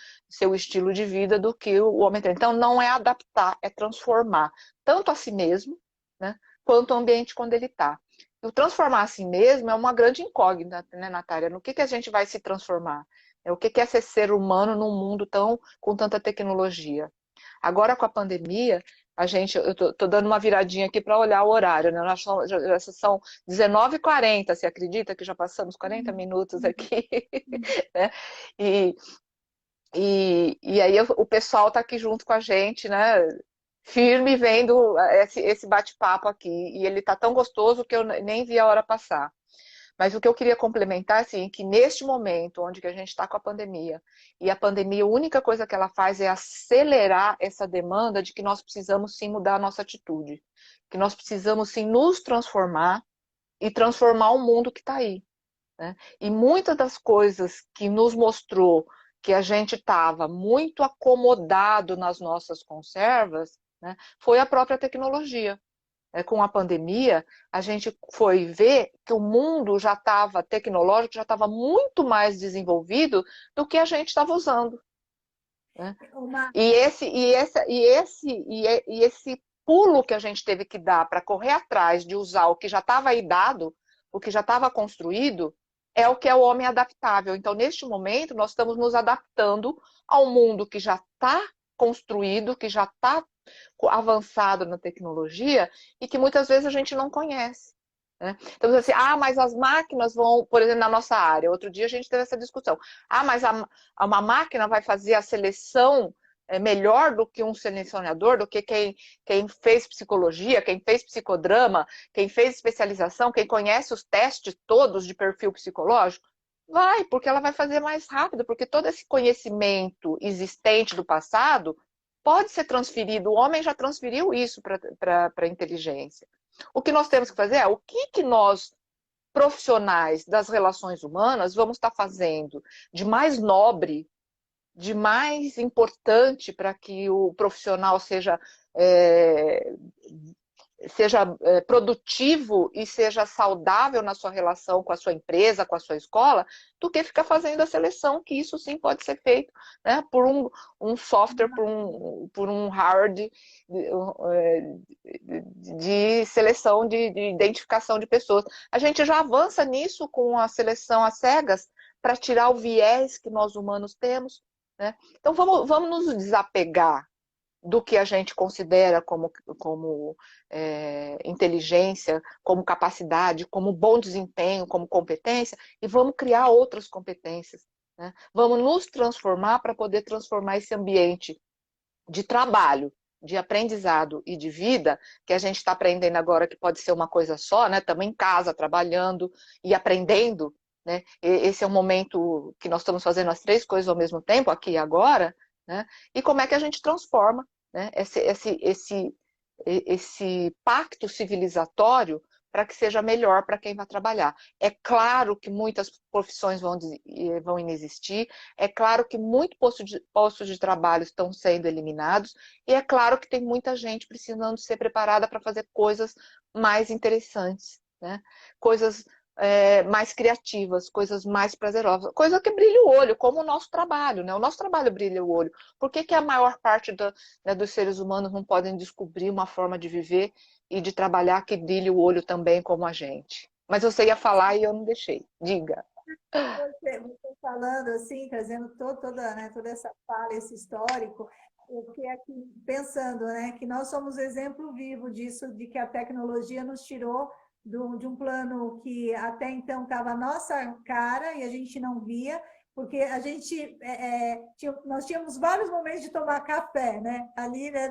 estilo de vida, do que o homem tem. Então, não é adaptar, é transformar, tanto a si mesmo, né, quanto o ambiente quando ele está. O transformar a si mesmo é uma grande incógnita, né, Natália? No que a gente vai se transformar? O que é ser humano num mundo com tanta tecnologia? Agora, com a pandemia, eu estou dando uma viradinha aqui para olhar o horário, né? Já são 19h40, você acredita que já passamos 40 minutos aqui? Né? E, e aí o pessoal está aqui junto com a gente, né? Firme vendo esse bate-papo aqui. E ele está tão gostoso que eu nem vi a hora passar. Mas o que eu queria complementar, assim, que neste momento, onde que a gente está com a pandemia, e a pandemia, a única coisa que ela faz é acelerar essa demanda de que nós precisamos sim mudar a nossa atitude, que nós precisamos sim nos transformar e transformar o mundo que está aí. Né? E muitas das coisas que nos mostrou que a gente estava muito acomodado nas nossas conservas, né, foi a própria tecnologia. Com a pandemia, a gente foi ver que o mundo já estava tecnológico, já estava muito mais desenvolvido do que a gente estava usando. Né? Uma, E esse pulo que a gente teve que dar para correr atrás de usar o que já estava aí dado, o que já estava construído, é o que é o homem adaptável. Então, neste momento, nós estamos nos adaptando ao mundo que já está construído, que já está avançado na tecnologia e que muitas vezes a gente não conhece. Né? Então, assim, mas as máquinas vão, por exemplo, na nossa área, outro dia a gente teve essa discussão. Mas uma máquina vai fazer a seleção melhor do que um selecionador, do que quem fez psicologia, quem fez psicodrama, quem fez especialização, quem conhece os testes todos de perfil psicológico? Vai, porque ela vai fazer mais rápido, porque todo esse conhecimento existente do passado pode ser transferido. O homem já transferiu isso para a inteligência. O que nós temos que fazer é o que nós, profissionais das relações humanas, vamos estar fazendo de mais nobre, de mais importante para que o profissional seja produtivo e seja saudável na sua relação com a sua empresa, com a sua escola, do que ficar fazendo a seleção, que isso sim pode ser feito, né, por um software, por um hardware de seleção, de identificação de pessoas. A gente já avança nisso com a seleção às cegas para tirar o viés que nós humanos temos. Né? Então vamos nos desapegar do que a gente considera como inteligência, como capacidade, como bom desempenho, como competência, e vamos criar outras competências. Né? Vamos nos transformar para poder transformar esse ambiente de trabalho, de aprendizado e de vida, que a gente está aprendendo agora que pode ser uma coisa só, né? Estamos em casa, trabalhando e aprendendo. Né? Esse é um momento que nós estamos fazendo as três coisas ao mesmo tempo, aqui e agora, né? E como é que a gente transforma, né, esse pacto civilizatório para que seja melhor para quem vai trabalhar. É claro que muitas profissões vão inexistir, é claro que muitos postos de trabalho estão sendo eliminados, e é claro que tem muita gente precisando ser preparada para fazer coisas mais interessantes, né? Coisas mais criativas, coisas mais prazerosas, coisa que brilha o olho, como o nosso trabalho, né? O nosso trabalho brilha o olho. Por que a maior parte dos seres humanos não podem descobrir uma forma de viver e de trabalhar que brilhe o olho também como a gente? Mas você ia falar e eu não deixei. Diga. você falando assim, trazendo toda essa fala, esse histórico, eu fiquei aqui pensando, né, que nós somos exemplo vivo disso, de que a tecnologia nos tirou de um plano que até então estava a nossa cara e a gente não via, porque a gente nós tínhamos vários momentos de tomar café, né? Ali, né,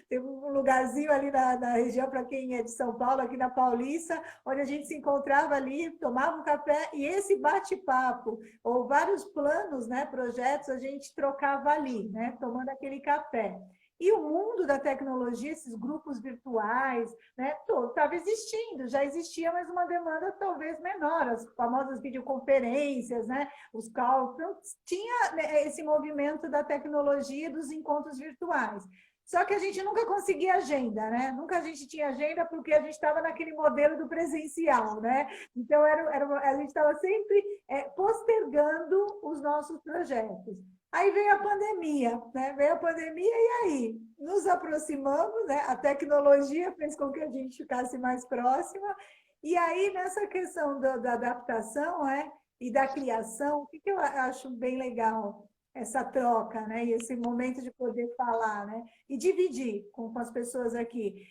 tem um lugarzinho ali na região, para quem é de São Paulo, aqui na Paulista, onde a gente se encontrava ali, tomava um café, e esse bate-papo, ou vários planos, né, projetos, a gente trocava ali, né, tomando aquele café. E o mundo da tecnologia, esses grupos virtuais, né, estava existindo, já existia, mas uma demanda talvez menor, as famosas videoconferências, né, os cálculos, então, tinha, né, esse movimento da tecnologia e dos encontros virtuais. Só que a gente nunca conseguia agenda, né? Nunca a gente tinha agenda porque a gente estava naquele modelo do presencial, né? Então, a gente estava sempre postergando os nossos projetos. Aí veio a pandemia, né? Veio a pandemia e aí nos aproximamos, né? A tecnologia fez com que a gente ficasse mais próxima. E aí, nessa questão da adaptação, e da criação, o que eu acho bem legal? Essa troca, né? E esse momento de poder falar, né? E dividir com as pessoas aqui.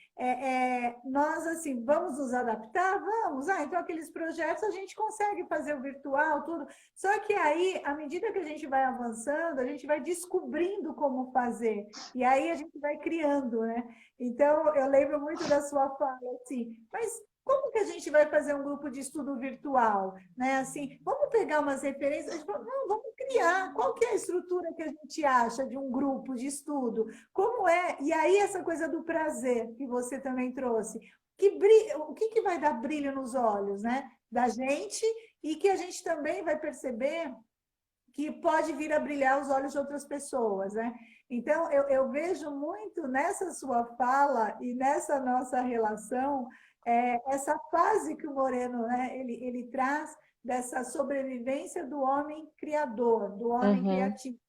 Nós, assim, vamos nos adaptar? Vamos. Então, aqueles projetos a gente consegue fazer o virtual, tudo. Só que aí, à medida que a gente vai avançando, a gente vai descobrindo como fazer. E aí a gente vai criando, né? Então, eu lembro muito da sua fala, assim, mas como que a gente vai fazer um grupo de estudo virtual? Né? Assim, vamos pegar umas referências? A gente fala, não, vamos criar. Qual que é a estrutura que a gente acha de um grupo de estudo? Como é? E aí essa coisa do prazer que você também trouxe. O que vai dar brilho nos olhos, né? Da gente, e que a gente também vai perceber que pode vir a brilhar os olhos de outras pessoas, né? Então, eu vejo muito nessa sua fala e nessa nossa relação, essa fase que o Moreno, né, ele traz dessa sobrevivência do homem criador, do homem criativo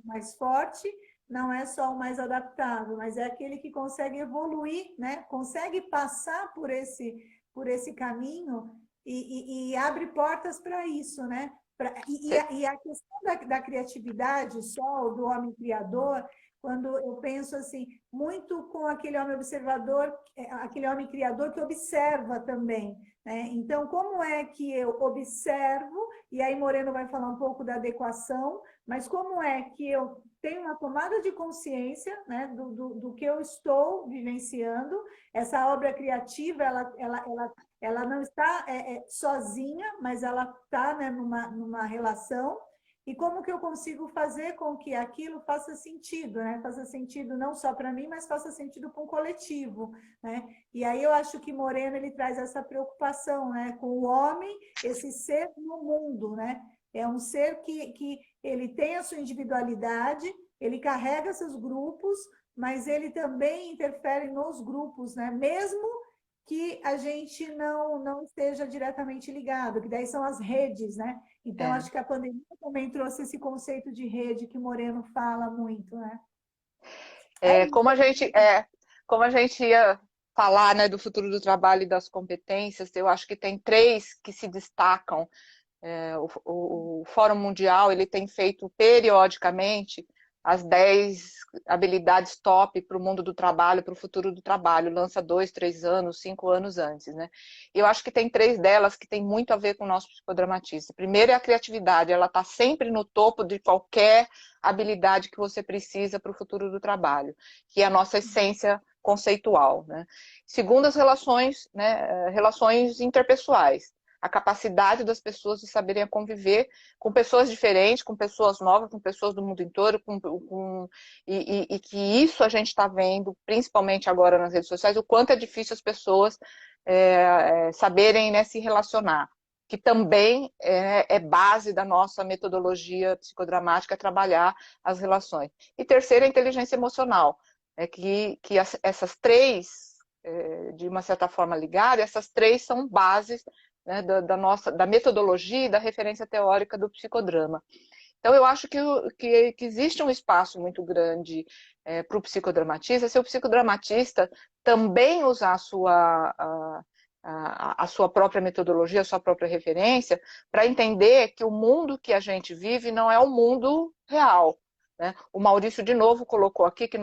mais forte, não é só o mais adaptável, mas é aquele que consegue evoluir, né? Consegue passar por esse caminho e abre portas para isso, né? E a questão da criatividade só, do homem criador, quando eu penso assim, muito com aquele homem observador, aquele homem criador que observa também, né? Então, como é que eu observo, e aí Moreno vai falar um pouco da adequação, mas como é que eu tenho uma tomada de consciência, né, do que eu estou vivenciando, essa obra criativa, ela não está sozinha, mas ela está, né, numa relação. E como que eu consigo fazer com que aquilo faça sentido, né? Faça sentido não só para mim, mas faça sentido para um coletivo, né? E aí eu acho que Moreno ele traz essa preocupação, né, com o homem, esse ser no mundo, né? É um ser que ele tem a sua individualidade, ele carrega seus grupos, mas ele também interfere nos grupos, né? Mesmo que a gente não esteja diretamente ligado, que daí são as redes, né? Então, acho que a pandemia também trouxe esse conceito de rede que Moreno fala muito, né? Como a gente ia falar, né, do futuro do trabalho e das competências, eu acho que tem três que se destacam. O Fórum Mundial ele tem feito periodicamente as 10 habilidades top para o mundo do trabalho, para o futuro do trabalho, lança 2, 3 anos, 5 anos antes, né? E eu acho que tem 3 delas que tem muito a ver com o nosso psicodramatista. Primeiro é a criatividade, ela está sempre no topo de qualquer habilidade que você precisa para o futuro do trabalho, que é a nossa essência conceitual, né? Segundo, as relações, né, relações interpessoais, a capacidade das pessoas de saberem conviver com pessoas diferentes, com pessoas novas, com pessoas do mundo inteiro, e que isso a gente está vendo, principalmente agora nas redes sociais, o quanto é difícil as pessoas saberem, né, se relacionar, que também é base da nossa metodologia psicodramática, trabalhar as relações. E terceiro, a inteligência emocional, que essas três, de uma certa forma ligadas, essas três são bases, né, da metodologia e da referência teórica do psicodrama. Então, eu acho que existe um espaço muito grande para o psicodramatista, se o psicodramatista também usar a sua própria metodologia, a sua própria referência, para entender que o mundo que a gente vive não é o mundo real, né? O Maurício, de novo, colocou aqui que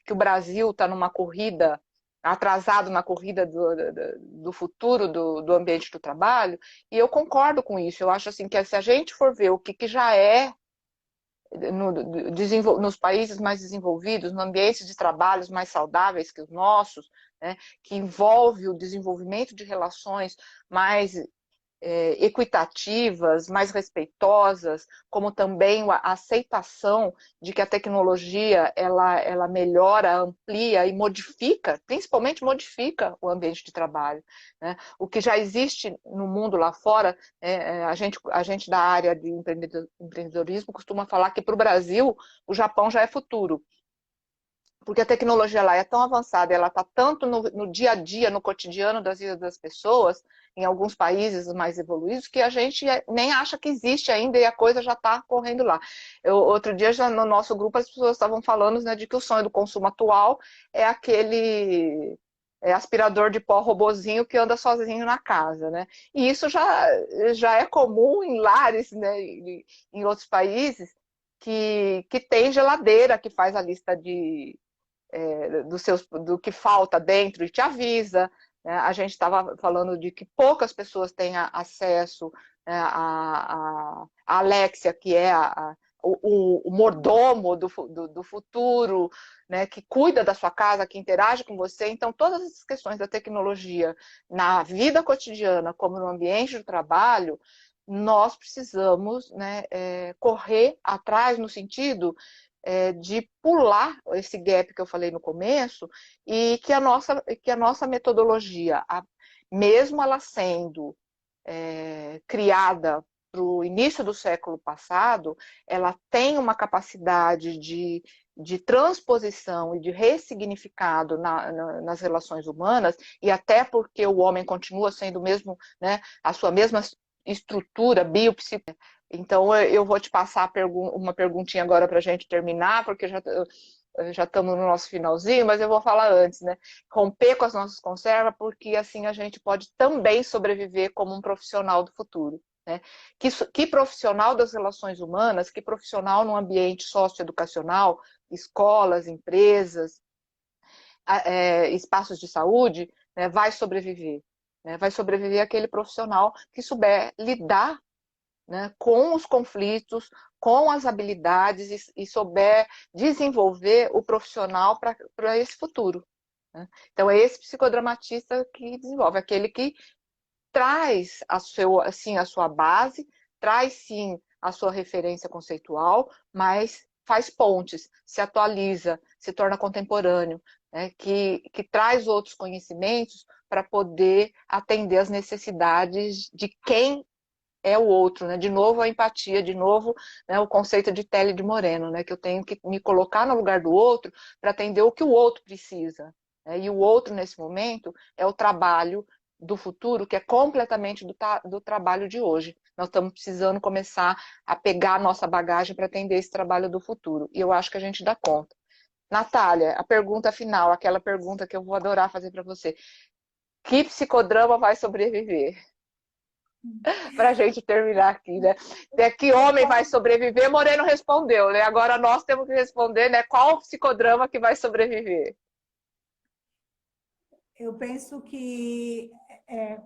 que o Brasil está numa corrida atrasado na corrida do futuro do ambiente do trabalho, e eu concordo com isso. Eu acho assim que se a gente for ver o que já é nos países mais desenvolvidos, no ambiente de trabalhos mais saudáveis que os nossos, né, que envolve o desenvolvimento de relações mais equitativas, mais respeitosas, como também a aceitação de que a tecnologia ela melhora, amplia e modifica, principalmente modifica o ambiente de trabalho, né? O que já existe no mundo lá fora, a gente da área de empreendedorismo costuma falar que para o Brasil o Japão já é futuro, porque a tecnologia lá é tão avançada, ela está tanto no dia a dia, no cotidiano das vidas das pessoas, em alguns países mais evoluídos, que a gente nem acha que existe ainda e a coisa já está correndo lá. Outro dia, já no nosso grupo, as pessoas estavam falando, né, de que o sonho do consumo atual é aquele aspirador de pó robozinho que anda sozinho na casa, né? E isso já é comum em lares, né, em outros países, que tem geladeira que faz a lista do que falta dentro e te avisa. Né? A gente estava falando de que poucas pessoas têm acesso, né, a Alexia, que é o mordomo do futuro, né, que cuida da sua casa, que interage com você. Então, todas essas questões da tecnologia na vida cotidiana, como no ambiente do trabalho, nós precisamos, né, correr atrás no sentido de pular esse gap que eu falei no começo e que a nossa metodologia, mesmo ela sendo criada para o início do século passado, ela tem uma capacidade de transposição e de ressignificado nas relações humanas, e até porque o homem continua sendo mesmo, né, a sua mesma estrutura biopsicológica. Então, eu vou te passar uma perguntinha agora para a gente terminar, porque já estamos no nosso finalzinho, mas eu vou falar antes, né? Romper com as nossas conservas, porque assim a gente pode também sobreviver como um profissional do futuro. Né? Que profissional das relações humanas, que profissional no ambiente socioeducacional, escolas, empresas, espaços de saúde, né, vai sobreviver. Né? Vai sobreviver aquele profissional que souber lidar, né, com os conflitos, com as habilidades e souber desenvolver o profissional para esse futuro. Né? Então, é esse psicodramatista que desenvolve, aquele que traz assim, a sua base, traz sim a sua referência conceitual, mas faz pontes, se atualiza, se torna contemporâneo, né? que traz outros conhecimentos para poder atender as necessidades de quem é o outro, né? De novo a empatia, de novo, né, o conceito de Telle de Moreno, né? Que eu tenho que me colocar no lugar do outro para atender o que o outro precisa. Né? E o outro, nesse momento, é o trabalho do futuro, que é completamente do trabalho de hoje. Nós estamos precisando começar a pegar a nossa bagagem para atender esse trabalho do futuro. E eu acho que a gente dá conta. Natália, a pergunta final, aquela pergunta que eu vou adorar fazer para você. Que psicodrama vai sobreviver? Para a gente terminar aqui, né? Que homem vai sobreviver? Moreno respondeu, né? Agora nós temos que responder, né? Qual o psicodrama que vai sobreviver? Eu penso que,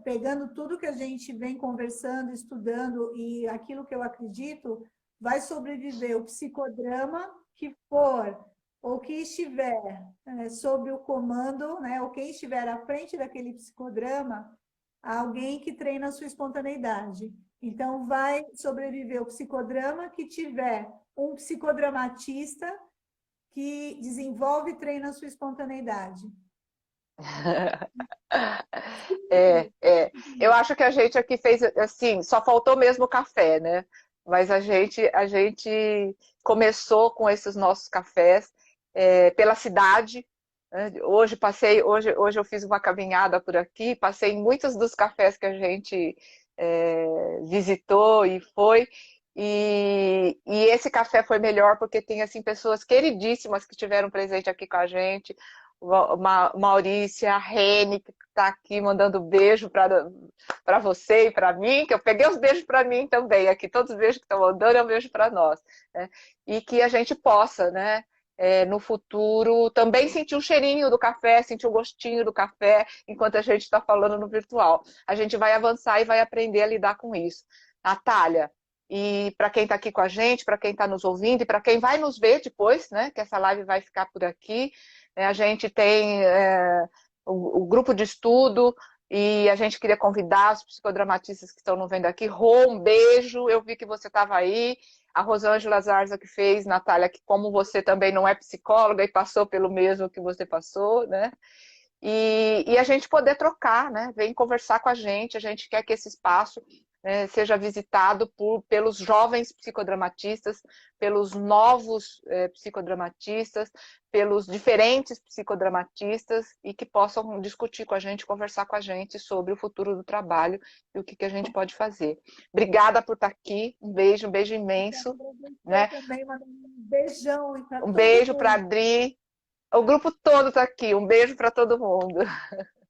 pegando tudo que a gente vem conversando, estudando e aquilo que eu acredito, vai sobreviver o psicodrama que for, ou que estiver sob o comando, né, ou quem estiver à frente daquele psicodrama, alguém que treina a sua espontaneidade. Então, vai sobreviver o psicodrama que tiver um psicodramatista que desenvolve e treina a sua espontaneidade. Eu acho que a gente aqui fez assim, só faltou mesmo o café, né? Mas a gente começou com esses nossos cafés pela cidade. Né? Hoje eu fiz uma caminhada por aqui, passei em muitos dos cafés que a gente visitou e foi. E esse café foi melhor porque tem assim pessoas queridíssimas que tiveram presente aqui com a gente. Maurícia, a Rene, que está aqui mandando beijo para você e para mim, que eu peguei os beijos para mim também aqui, todos os beijos que estão mandando é um beijo para nós. Né? E que a gente possa, né, no futuro também sentir o cheirinho do café, sentir o gostinho do café, enquanto a gente está falando no virtual. A gente vai avançar e vai aprender a lidar com isso. Natália, e para quem está aqui com a gente, para quem está nos ouvindo e para quem vai nos ver depois, né, que essa live vai ficar por aqui, a gente tem o grupo de estudo e a gente queria convidar os psicodramatistas que estão nos vendo aqui. Rô, um beijo, eu vi que você estava aí. A Rosângela Zarza que fez, Natália, que como você também não é psicóloga e passou pelo mesmo que você passou, né? E a gente poder trocar, né? Vem conversar com a gente quer que esse espaço seja visitado pelos jovens psicodramatistas, pelos novos psicodramatistas, pelos diferentes psicodramatistas e que possam discutir com a gente, conversar com a gente sobre o futuro do trabalho e o que a gente pode fazer. Obrigada por estar aqui, um beijo imenso. Né? Também mandar um beijão para todo um beijo para a mundo. Adri, o grupo todo está aqui, um beijo para todo mundo.